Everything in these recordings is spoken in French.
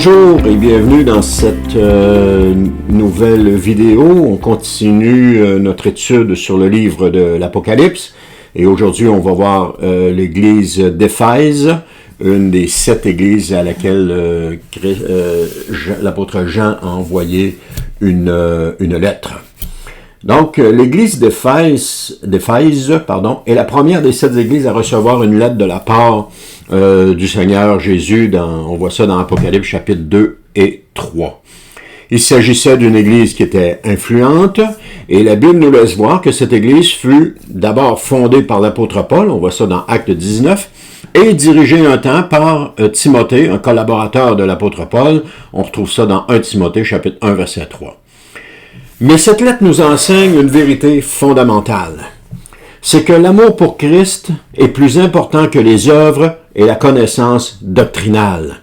Bonjour et bienvenue dans cette nouvelle vidéo. On continue notre étude sur le livre de l'Apocalypse et aujourd'hui on va voir l'église d'Éphèse, une des 7 églises à laquelle l'apôtre Jean a envoyé une lettre. Donc l'église d'Éphèse est la première des 7 églises à recevoir une lettre de la part du Seigneur Jésus, on voit ça dans Apocalypse chapitre 2 et 3. Il s'agissait d'une église qui était influente, et la Bible nous laisse voir que cette église fut d'abord fondée par l'apôtre Paul, on voit ça dans Actes 19, et dirigée un temps par Timothée, un collaborateur de l'apôtre Paul. On retrouve ça dans 1 Timothée chapitre 1 verset 3. Mais cette lettre nous enseigne une vérité fondamentale. C'est que l'amour pour Christ est plus important que les œuvres et la connaissance doctrinale.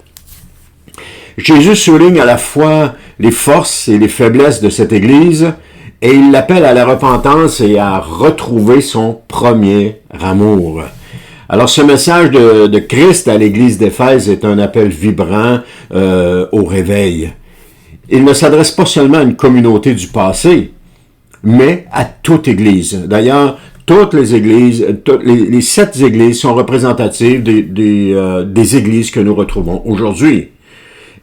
Jésus souligne à la fois les forces et les faiblesses de cette Église et il l'appelle à la repentance et à retrouver son premier amour. Alors ce message de Christ à l'Église d'Éphèse est un appel vibrant au réveil. Il ne s'adresse pas seulement à une communauté du passé, mais à toute Église. D'ailleurs, toutes les églises, les 7 églises sont représentatives des églises que nous retrouvons aujourd'hui.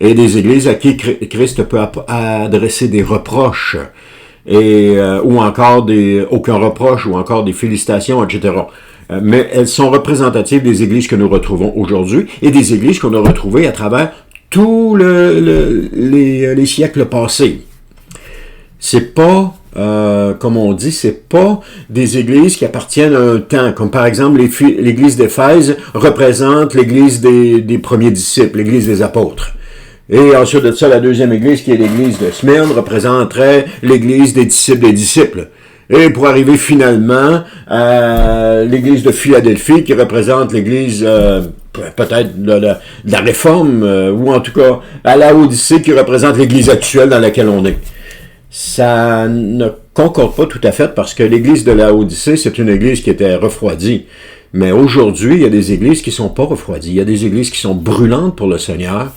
Et des églises à qui Christ peut adresser des reproches, ou encore aucun reproche, ou encore des félicitations, etc. Mais elles sont représentatives des églises que nous retrouvons aujourd'hui, et des églises qu'on a retrouvées à travers tous les siècles passés. C'est pas... comme on dit, c'est pas des églises qui appartiennent à un temps, comme par exemple l'église d'Éphèse représente l'église des premiers disciples, l'église des apôtres. Et ensuite de ça, la deuxième église, qui est l'église de Smyrne, représenterait l'église des disciples. Et pour arriver finalement à l'église de Philadelphie, qui représente l'église peut-être de la Réforme, ou en tout cas à Laodicée, qui représente l'église actuelle dans laquelle on est. Ça ne concorde pas tout à fait parce que l'église de Laodicée, c'est une église qui était refroidie. Mais aujourd'hui, il y a des églises qui ne sont pas refroidies. Il y a des églises qui sont brûlantes pour le Seigneur.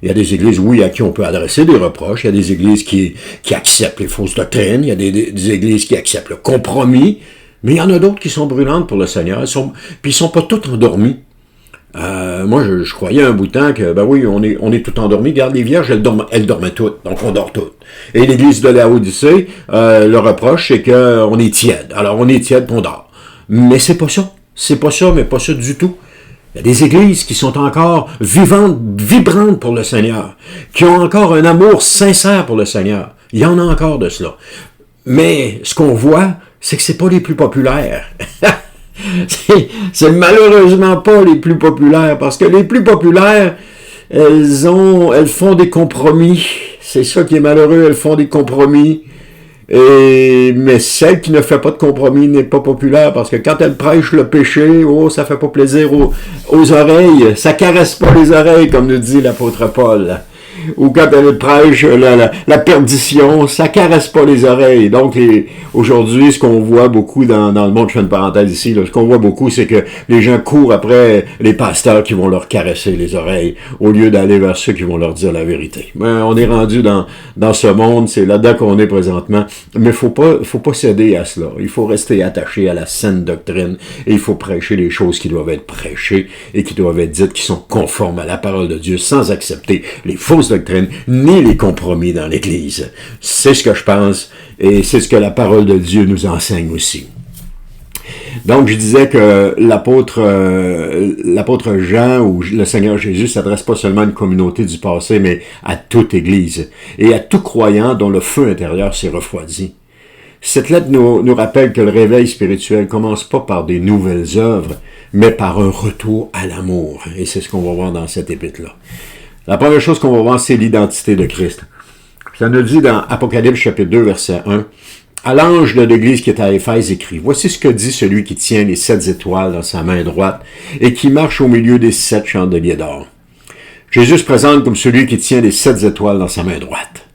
Il y a des églises, oui, à qui on peut adresser des reproches. Il y a des églises qui acceptent les fausses doctrines. Il y a des églises qui acceptent le compromis. Mais il y en a d'autres qui sont brûlantes pour le Seigneur. Puis ils sont pas toutes endormis. Moi, je croyais un bout de temps que, ben oui, on est tout endormi. Regarde, les vierges, elles dormaient toutes, donc on dort toutes. Et l'église de Laodicée, le reproche, c'est qu'on est tiède. Alors, on est tiède, on dort. Mais c'est pas ça. C'est pas ça, mais pas ça du tout. Il y a des églises qui sont encore vivantes, vibrantes pour le Seigneur, qui ont encore un amour sincère pour le Seigneur. Il y en a encore de cela. Mais ce qu'on voit, c'est que c'est pas les plus populaires. C'est malheureusement pas les plus populaires, parce que les plus populaires, elles font des compromis. C'est ça qui est malheureux, elles font des compromis. Mais celle qui ne fait pas de compromis n'est pas populaire, parce que quand elle prêche le péché, ça fait pas plaisir aux oreilles. Ça caresse pas les oreilles, comme nous dit l'apôtre Paul. Ou quand elle prêche la perdition, ça caresse pas les oreilles. Donc, aujourd'hui, ce qu'on voit beaucoup dans le monde, je fais une parenthèse ici, ce qu'on voit beaucoup, c'est que les gens courent après les pasteurs qui vont leur caresser les oreilles, au lieu d'aller vers ceux qui vont leur dire la vérité. Ben, on est rendu dans ce monde, c'est là-dedans qu'on est présentement, mais faut pas céder à cela. Il faut rester attaché à la saine doctrine, et il faut prêcher les choses qui doivent être prêchées, et qui doivent être dites, qui sont conformes à la parole de Dieu, sans accepter les fausses doctrines, ni les compromis dans l'Église. C'est ce que je pense, et c'est ce que la parole de Dieu nous enseigne aussi. Donc, je disais que l'apôtre Jean ou le Seigneur Jésus s'adresse pas seulement à une communauté du passé, mais à toute Église, et à tout croyant dont le feu intérieur s'est refroidi. Cette lettre nous rappelle que le réveil spirituel commence pas par des nouvelles œuvres, mais par un retour à l'amour, et c'est ce qu'on va voir dans cette épître-là. La première chose qu'on va voir, c'est l'identité de Christ. Ça nous dit dans Apocalypse chapitre 2, verset 1, « À l'ange de l'église qui est à Éphèse écrit, « Voici ce que dit celui qui tient les 7 étoiles dans sa main droite et qui marche au milieu des 7 chandeliers d'or. » Jésus se présente comme celui qui tient les 7 étoiles dans sa main droite.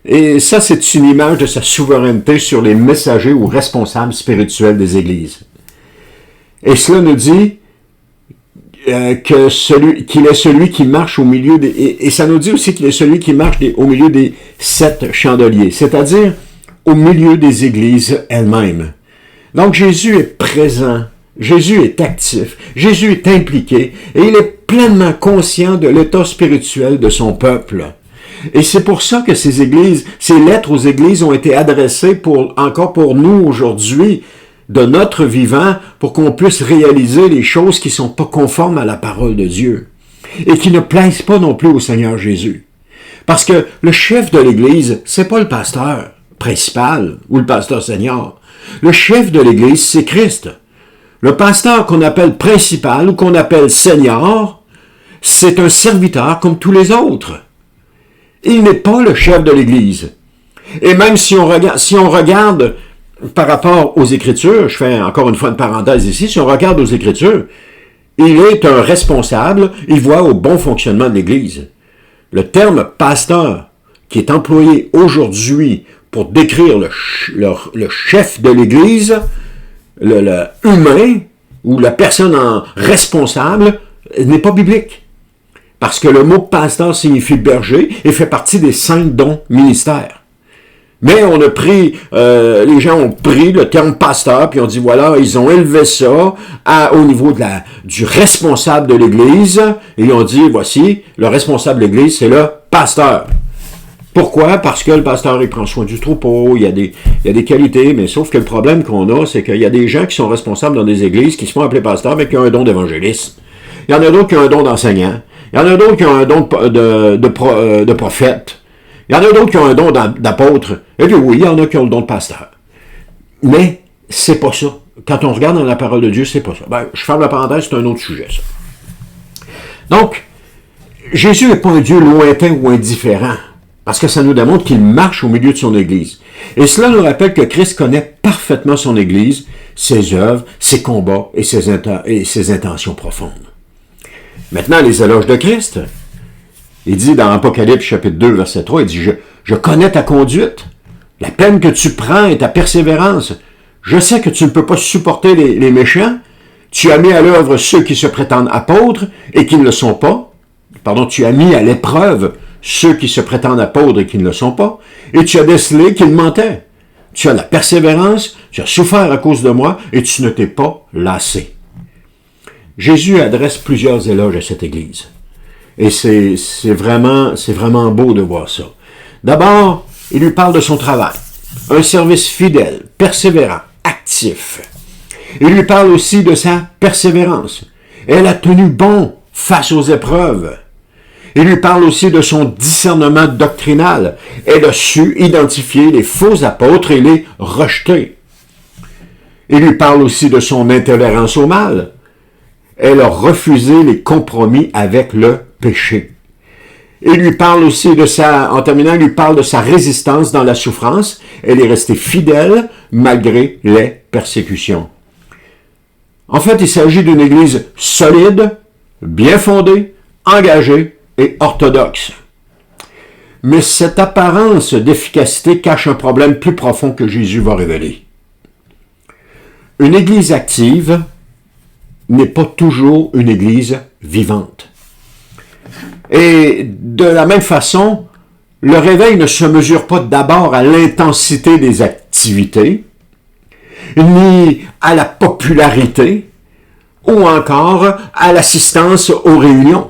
Et ça, c'est une image de sa souveraineté sur les messagers ou responsables spirituels des églises. Et cela nous dit qu'il est celui qui marche au milieu des... Et ça nous dit aussi qu'il est celui qui marche au milieu des 7 chandeliers, c'est-à-dire au milieu des églises elles-mêmes. Donc Jésus est présent, Jésus est actif, Jésus est impliqué, et il est pleinement conscient de l'état spirituel de son peuple. Et c'est pour ça que ces lettres aux églises ont été adressées encore pour nous aujourd'hui, de notre vivant, pour qu'on puisse réaliser les choses qui ne sont pas conformes à la parole de Dieu et qui ne plaisent pas non plus au Seigneur Jésus. Parce que le chef de l'Église, c'est pas le pasteur principal ou le pasteur senior. Le chef de l'Église, c'est Christ. Le pasteur qu'on appelle principal ou qu'on appelle senior, c'est un serviteur comme tous les autres. Il n'est pas le chef de l'Église. Et même si on regarde par rapport aux Écritures, je fais encore une fois une parenthèse ici, si on regarde aux Écritures, il est un responsable, il voit au bon fonctionnement de l'Église. Le terme pasteur, qui est employé aujourd'hui pour décrire le chef de l'Église, le humain, ou la personne responsable, n'est pas biblique. Parce que le mot pasteur signifie berger et fait partie des 5 dons ministères. Mais on a pris, les gens ont pris le terme pasteur, puis on dit voilà, ils ont élevé ça au niveau du responsable de l'Église, et ils ont dit voici, le responsable de l'Église, c'est le pasteur. Pourquoi? Parce que le pasteur, il prend soin du troupeau, il y a des qualités, mais sauf que le problème qu'on a, c'est qu'il y a des gens qui sont responsables dans des églises, qui se font appeler pasteurs, mais qui ont un don d'évangéliste. Il y en a d'autres qui ont un don d'enseignant. Il y en a d'autres qui ont un don de prophète. Il y en a d'autres qui ont un don d'apôtre. Et puis oui, il y en a qui ont le don de pasteur. Mais c'est pas ça. Quand on regarde dans la parole de Dieu, c'est pas ça. Ben, je ferme la parenthèse, c'est un autre sujet, ça. Donc, Jésus n'est pas un Dieu lointain ou indifférent, parce que ça nous démontre qu'il marche au milieu de son Église. Et cela nous rappelle que Christ connaît parfaitement son Église, ses œuvres, ses combats et ses intentions profondes. Maintenant, les éloges de Christ. Il dit dans Apocalypse chapitre 2, verset 3, il dit « Je connais ta conduite, la peine que tu prends et ta persévérance. Je sais que tu ne peux pas supporter les méchants. Tu as mis à l'œuvre ceux qui se prétendent apôtres et qui ne le sont pas. Pardon, tu as mis à l'épreuve ceux qui se prétendent apôtres et qui ne le sont pas. Et tu as décelé qu'ils mentaient. Tu as la persévérance, tu as souffert à cause de moi et tu ne t'es pas lassé. » Jésus adresse plusieurs éloges à cette Église. Et c'est vraiment beau de voir ça. D'abord, il lui parle de son travail. Un service fidèle, persévérant, actif. Il lui parle aussi de sa persévérance. Elle a tenu bon face aux épreuves. Il lui parle aussi de son discernement doctrinal. Elle a su identifier les faux apôtres et les rejeter. Il lui parle aussi de son intolérance au mal. Elle a refusé les compromis avec le péché. Il lui parle aussi en terminant, il lui parle de sa résistance dans la souffrance. Elle est restée fidèle malgré les persécutions. En fait, il s'agit d'une Église solide, bien fondée, engagée et orthodoxe. Mais cette apparence d'efficacité cache un problème plus profond que Jésus va révéler. Une Église active n'est pas toujours une Église vivante. Et de la même façon, le réveil ne se mesure pas d'abord à l'intensité des activités, ni à la popularité, ou encore à l'assistance aux réunions,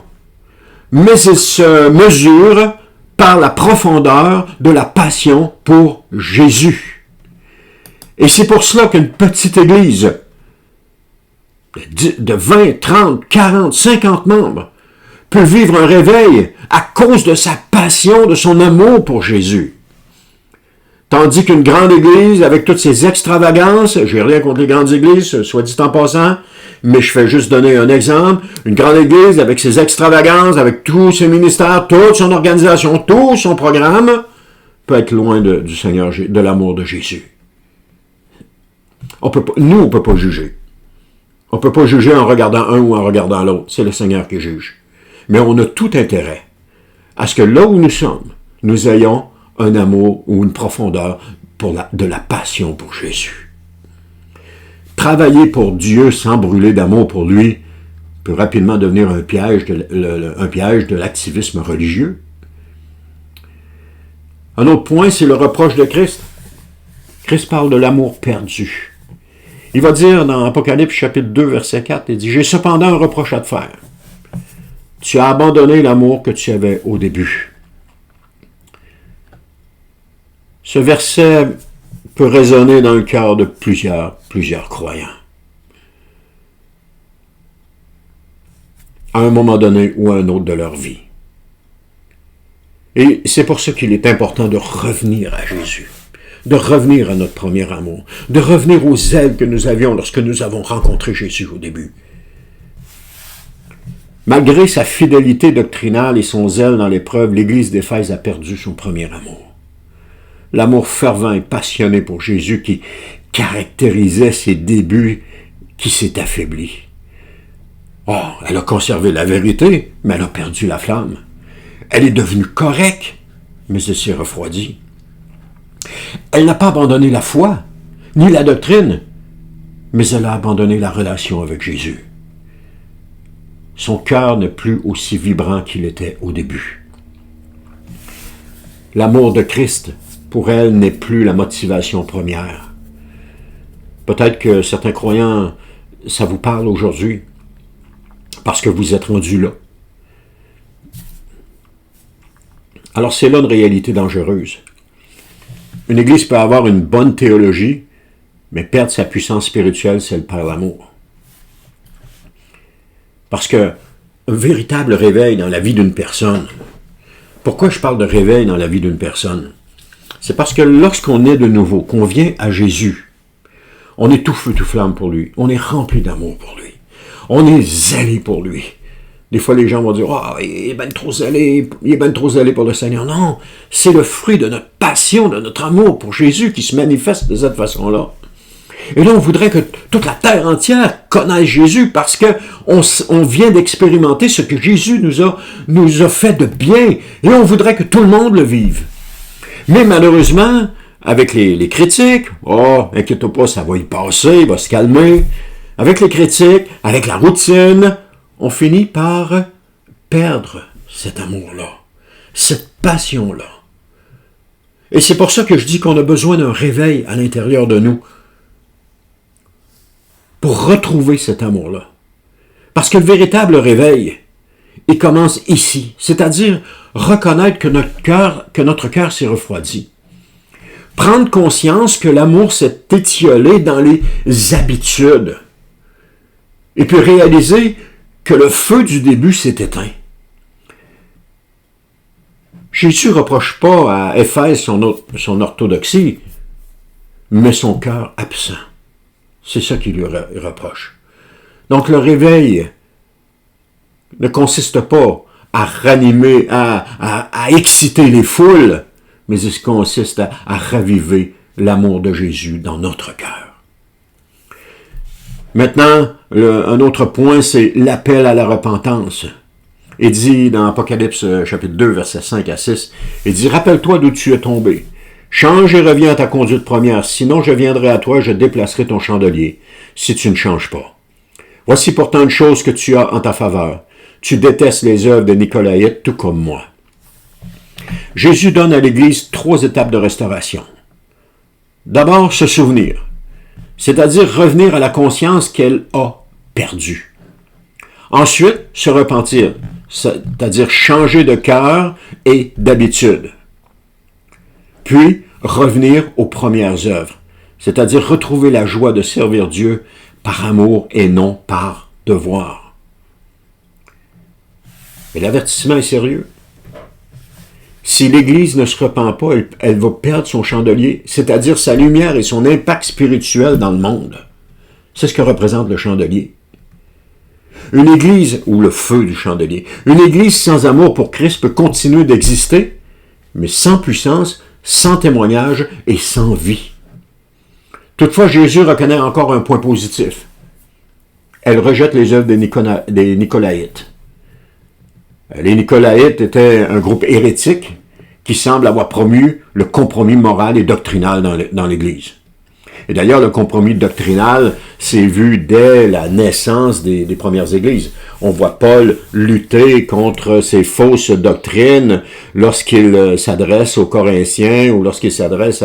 mais il se mesure par la profondeur de la passion pour Jésus. Et c'est pour cela qu'une petite Église de 20, 30, 40, 50 membres peut vivre un réveil à cause de sa passion, de son amour pour Jésus. Tandis qu'une grande église, avec toutes ses extravagances, j'ai rien contre les grandes églises, soit dit en passant, mais je fais juste donner un exemple, une grande église avec ses extravagances, avec tous ses ministères, toute son organisation, tout son programme, peut être loin du Seigneur, de l'amour de Jésus. On ne peut pas juger. On ne peut pas juger en regardant un ou en regardant l'autre. C'est le Seigneur qui juge. Mais on a tout intérêt à ce que là où nous sommes, nous ayons un amour ou une profondeur de la passion pour Jésus. Travailler pour Dieu sans brûler d'amour pour lui peut rapidement devenir un piège de l'activisme religieux. Un autre point, c'est le reproche de Christ. Christ parle de l'amour perdu. Il va dire dans Apocalypse chapitre 2, verset 4, il dit « J'ai cependant un reproche à te faire. Tu as abandonné l'amour que tu avais au début. » Ce verset peut résonner dans le cœur de plusieurs croyants. À un moment donné ou à un autre de leur vie. Et c'est pour ça qu'il est important de revenir à Jésus, de revenir à notre premier amour, de revenir aux ailes que nous avions lorsque nous avons rencontré Jésus au début. Malgré sa fidélité doctrinale et son zèle dans l'épreuve, l'Église d'Éphèse a perdu son premier amour. L'amour fervent et passionné pour Jésus qui caractérisait ses débuts, qui s'est affaibli. Oh, elle a conservé la vérité, mais elle a perdu la flamme. Elle est devenue correcte, mais elle s'est refroidie. Elle n'a pas abandonné la foi, ni la doctrine, mais elle a abandonné la relation avec Jésus. Son cœur n'est plus aussi vibrant qu'il était au début. L'amour de Christ, pour elle, n'est plus la motivation première. Peut-être que certains croyants, ça vous parle aujourd'hui, parce que vous êtes rendus là. Alors c'est là une réalité dangereuse. Une Église peut avoir une bonne théologie, mais perdre sa puissance spirituelle si elle perd l'amour. Parce qu'un véritable réveil dans la vie d'une personne, pourquoi je parle de réveil dans la vie d'une personne? C'est parce que lorsqu'on est de nouveau, qu'on vient à Jésus, on est tout feu, tout flamme pour lui, on est rempli d'amour pour lui, on est zélé pour lui. Des fois, les gens vont dire « Ah, il est bien trop zélé pour le Seigneur. » Non, c'est le fruit de notre passion, de notre amour pour Jésus qui se manifeste de cette façon-là. Et là, on voudrait que toute la terre entière connaisse Jésus parce qu'on vient d'expérimenter ce que Jésus nous a fait de bien. Et on voudrait que tout le monde le vive. Mais malheureusement, avec les critiques, « Oh, inquiète-toi pas, ça va y passer, il va se calmer. » Avec les critiques, avec la routine, on finit par perdre cet amour-là, cette passion-là. Et c'est pour ça que je dis qu'on a besoin d'un réveil à l'intérieur de nous pour retrouver cet amour-là. Parce que le véritable réveil, il commence ici, c'est-à-dire reconnaître que notre cœur s'est refroidi. Prendre conscience que l'amour s'est étiolé dans les habitudes. Et puis réaliser que le feu du début s'est éteint. Jésus ne reproche pas à Éphèse son orthodoxie, mais son cœur absent. C'est ça qu'il lui reproche. Donc le réveil ne consiste pas à ranimer, à exciter les foules, mais il consiste à raviver l'amour de Jésus dans notre cœur. Maintenant, un autre point, c'est l'appel à la repentance. Il dit dans Apocalypse chapitre 2, versets 5 à 6, il dit « Rappelle-toi d'où tu es tombé. Change et reviens à ta conduite première, sinon je viendrai à toi, je déplacerai ton chandelier, si tu ne changes pas. Voici pourtant une chose que tu as en ta faveur. Tu détestes les œuvres des Nicolaïtes, tout comme moi. » Jésus donne à l'Église 3 étapes de restauration. D'abord, se souvenir, c'est-à-dire revenir à la conscience qu'elle a perdue. Ensuite, se repentir, c'est-à-dire changer de cœur et d'habitude. Puis, revenir aux premières œuvres, c'est-à-dire retrouver la joie de servir Dieu par amour et non par devoir. Mais l'avertissement est sérieux. Si l'Église ne se repent pas, elle va perdre son chandelier, c'est-à-dire sa lumière et son impact spirituel dans le monde. C'est ce que représente le chandelier. Une Église, ou le feu du chandelier, une Église sans amour pour Christ peut continuer d'exister, mais sans puissance, sans témoignage et sans vie. Toutefois, Jésus reconnaît encore un point positif. Elle rejette les œuvres des Nicolaïtes. Les Nicolaïtes étaient un groupe hérétique qui semble avoir promu le compromis moral et doctrinal dans l'Église. Et d'ailleurs, le compromis doctrinal s'est vu dès la naissance des premières églises. On voit Paul lutter contre ces fausses doctrines lorsqu'il s'adresse aux Corinthiens ou lorsqu'il s'adresse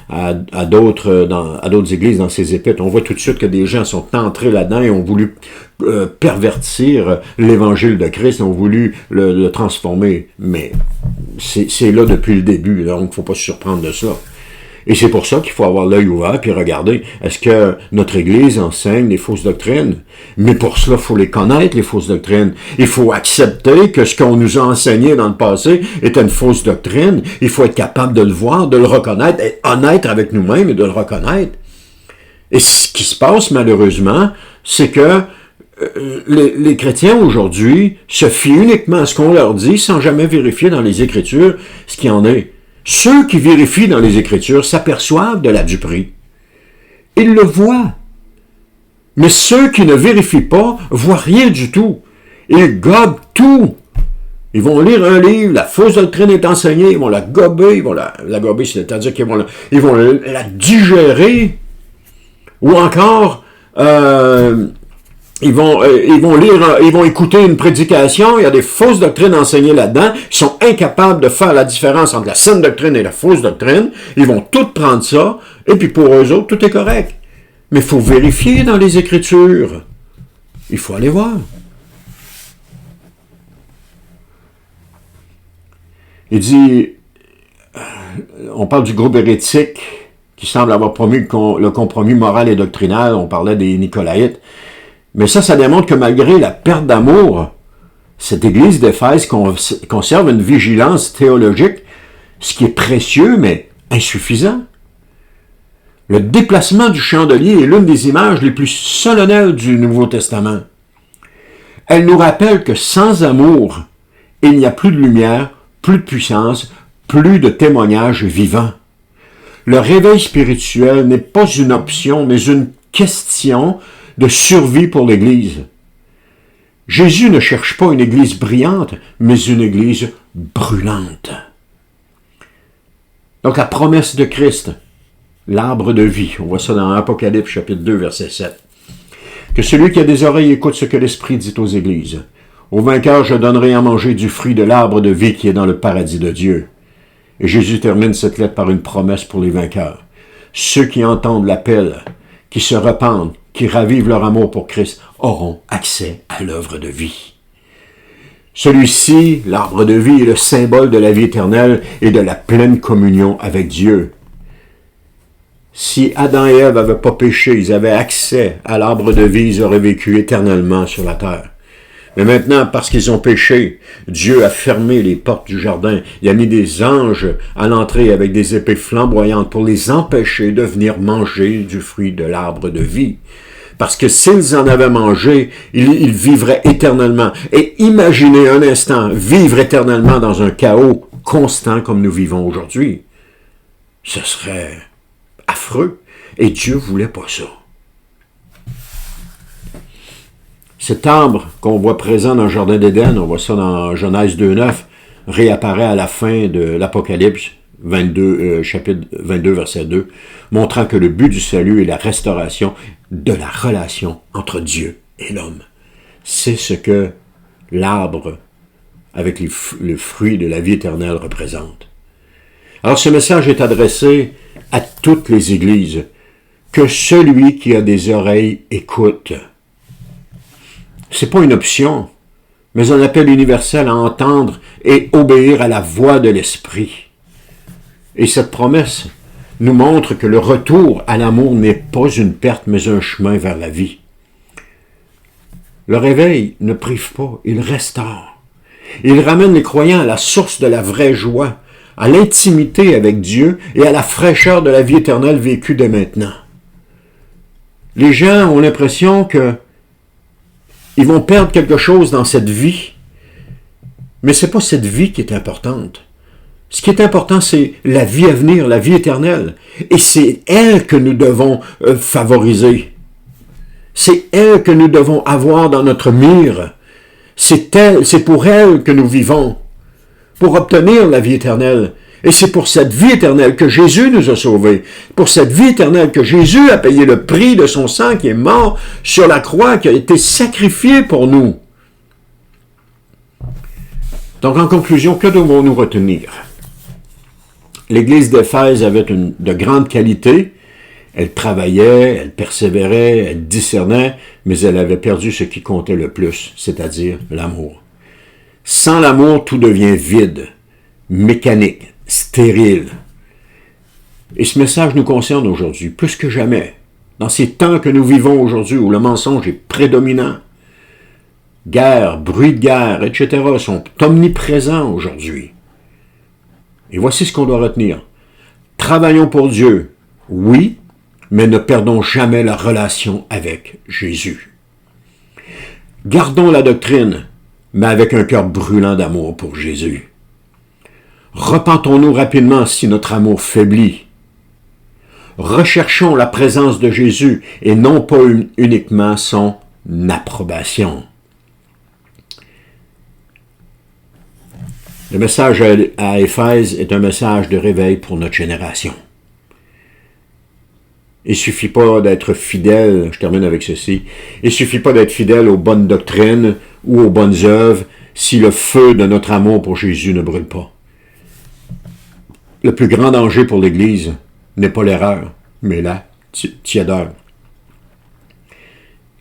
à d'autres églises dans ses épîtres. On voit tout de suite que des gens sont entrés là-dedans et ont voulu pervertir l'évangile de Christ, ont voulu le transformer. Mais c'est là depuis le début, donc il ne faut pas se surprendre de ça. Et c'est pour ça qu'il faut avoir l'œil ouvert puis regarder, est-ce que notre Église enseigne des fausses doctrines? Mais pour cela, il faut les connaître, les fausses doctrines. Il faut accepter que ce qu'on nous a enseigné dans le passé était une fausse doctrine. Il faut être capable de le voir, de le reconnaître, être honnête avec nous-mêmes et de le reconnaître. Et ce qui se passe, malheureusement, c'est que les chrétiens aujourd'hui se fient uniquement à ce qu'on leur dit sans jamais vérifier dans les Écritures ce qu'il y en est. Ceux qui vérifient dans les Écritures s'aperçoivent de la duperie. Ils le voient. Mais ceux qui ne vérifient pas voient rien du tout. Ils gobent tout. Ils vont lire un livre, la fausse doctrine est enseignée, ils vont la gober, ils vont la gober, c'est-à-dire qu'ils vont la digérer. Ou encore, ils vont écouter une prédication, il y a des fausses doctrines enseignées là-dedans, ils sont incapables de faire la différence entre la saine doctrine et la fausse doctrine, ils vont toutes prendre ça, et puis pour eux autres, tout est correct. Mais il faut vérifier dans les Écritures. Il faut aller voir. Il dit, on parle du groupe hérétique qui semble avoir promu le compromis moral et doctrinal, on parlait des Nicolaïtes. Mais ça démontre que malgré la perte d'amour, cette église d'Éphèse conserve une vigilance théologique, ce qui est précieux, mais insuffisant. Le déplacement du chandelier est l'une des images les plus solennelles du Nouveau Testament. Elle nous rappelle que sans amour, il n'y a plus de lumière, plus de puissance, plus de témoignages vivants. Le réveil spirituel n'est pas une option, mais une question de survie pour l'Église. Jésus ne cherche pas une Église brillante, mais une Église brûlante. Donc la promesse de Christ, l'arbre de vie, on voit ça dans Apocalypse chapitre 2, verset 7. Que celui qui a des oreilles écoute ce que l'Esprit dit aux Églises. Au vainqueur, je donnerai à manger du fruit de l'arbre de vie qui est dans le paradis de Dieu. Et Jésus termine cette lettre par une promesse pour les vainqueurs. Ceux qui entendent l'appel, qui se repentent, qui ravivent leur amour pour Christ, auront accès à l'œuvre de vie. Celui-ci, l'arbre de vie, est le symbole de la vie éternelle et de la pleine communion avec Dieu. Si Adam et Ève n'avaient pas péché, ils avaient accès à l'arbre de vie, ils auraient vécu éternellement sur la terre. Mais maintenant, parce qu'ils ont péché, Dieu a fermé les portes du jardin. Il a mis des anges à l'entrée avec des épées flamboyantes pour les empêcher de venir manger du fruit de l'arbre de vie. Parce que s'ils en avaient mangé, ils vivraient éternellement. Et imaginez un instant, vivre éternellement dans un chaos constant comme nous vivons aujourd'hui. Ce serait affreux. Et Dieu voulait pas ça. Cet arbre qu'on voit présent dans le Jardin d'Éden, on voit ça dans Genèse 2.9, réapparaît à la fin de l'Apocalypse 22, chapitre 22, verset 2, montrant que le but du salut est la restauration de la relation entre Dieu et l'homme. C'est ce que l'arbre avec le fruit de la vie éternelle représente. Alors ce message est adressé à toutes les églises. Que celui qui a des oreilles écoute. C'est pas une option, mais un appel universel à entendre et obéir à la voix de l'Esprit. Et cette promesse nous montre que le retour à l'amour n'est pas une perte, mais un chemin vers la vie. Le réveil ne prive pas, il restaure. Il ramène les croyants à la source de la vraie joie, à l'intimité avec Dieu et à la fraîcheur de la vie éternelle vécue dès maintenant. Les gens ont l'impression que ils vont perdre quelque chose dans cette vie, mais ce n'est pas cette vie qui est importante. Ce qui est important, c'est la vie à venir, la vie éternelle. Et c'est elle que nous devons favoriser. C'est elle que nous devons avoir dans notre mire. C'est pour elle que nous vivons. Pour obtenir la vie éternelle, Et c'est pour cette vie éternelle que Jésus nous a sauvés. Pour cette vie éternelle que Jésus a payé le prix de son sang qui est mort sur la croix, qui a été sacrifié pour nous. Donc, en conclusion, que devons-nous retenir? L'Église d'Éphèse avait de grandes qualités. Elle travaillait, elle persévérait, elle discernait, mais elle avait perdu ce qui comptait le plus, c'est-à-dire l'amour. Sans l'amour, tout devient vide, mécanique, stérile. Et ce message nous concerne aujourd'hui, plus que jamais. Dans ces temps que nous vivons aujourd'hui, où le mensonge est prédominant, guerre, bruit de guerre, etc., sont omniprésents aujourd'hui. Et voici ce qu'on doit retenir. Travaillons pour Dieu, oui, mais ne perdons jamais la relation avec Jésus. Gardons la doctrine, mais avec un cœur brûlant d'amour pour Jésus. Repentons-nous rapidement si notre amour faiblit. Recherchons la présence de Jésus et non pas uniquement son approbation. Le message à Éphèse est un message de réveil pour notre génération. Il ne suffit pas d'être fidèle, je termine avec ceci, il ne suffit pas d'être fidèle aux bonnes doctrines ou aux bonnes œuvres si le feu de notre amour pour Jésus ne brûle pas. Le plus grand danger pour l'Église n'est pas l'erreur, mais la tiédeur.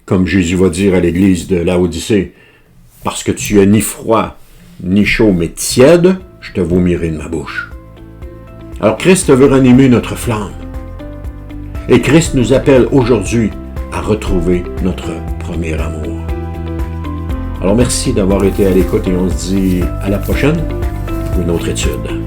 Comme Jésus va dire à l'Église de Laodicée, parce que tu es ni froid, ni chaud, mais tiède, je te vomirai de ma bouche. Alors Christ veut ranimer notre flamme. Et Christ nous appelle aujourd'hui à retrouver notre premier amour. Alors merci d'avoir été à l'écoute et on se dit à la prochaine pour une autre étude.